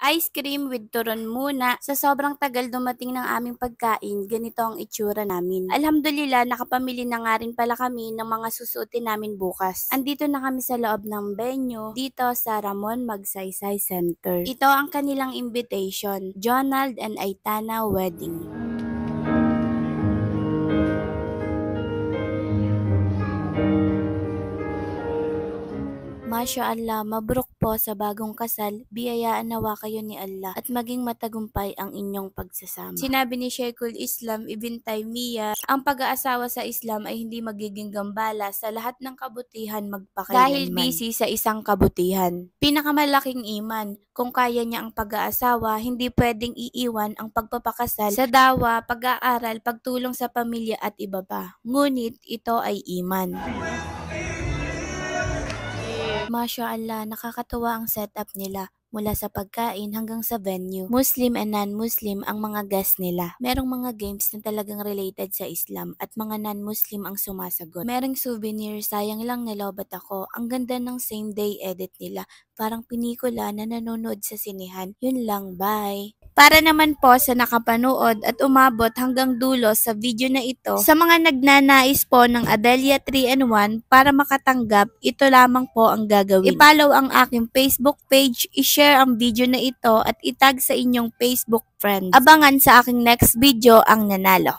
Ice cream with turon muna. Sa sobrang tagal dumating ng aming pagkain, ganito ang itsura namin. Alhamdulillah, nakapamili na nga rin pala kami ng mga susuotin namin bukas. Andito na kami sa loob ng venue, dito sa Ramon Magsaysay Center. Ito ang kanilang invitation, Jonald and Aitana Wedding. Masya Allah, mabruk po sa bagong kasal, biyayaan nawa kayo ni Allah at maging matagumpay ang inyong pagsasama. Sinabi ni Sheikhul Islam Ibn Taymiyyah, ang pag-aasawa sa Islam ay hindi magiging gambala sa lahat ng kabutihan magpakailanman. Dahil busy sa isang kabutihan. Pinakamalaking iman, kung kaya niya ang pag-aasawa, hindi pwedeng iiwan ang pagpapakasal sa dawa, pag-aaral, pagtulong sa pamilya at iba pa. Ngunit ito ay iman. Masya Allah, nakakatuwa ang setup nila. Mula sa pagkain hanggang sa venue. Muslim and non-Muslim ang mga guests nila. Merong mga games na talagang related sa Islam at mga non-Muslim ang sumasagot. Merong souvenir, sayang lang nalobat ako. Ang ganda ng same day edit nila. Parang pinikula na nanonood sa sinehan. Yun lang, bye! Para naman po sa nakapanood at umabot hanggang dulo sa video na ito, sa mga nagnanais po ng Adelia 3-in-1 para makatanggap, ito lamang po ang gagawin. I-follow ang aking Facebook page, i-share ang video na ito at itag sa inyong Facebook friends. Abangan sa aking next video ang nanalo.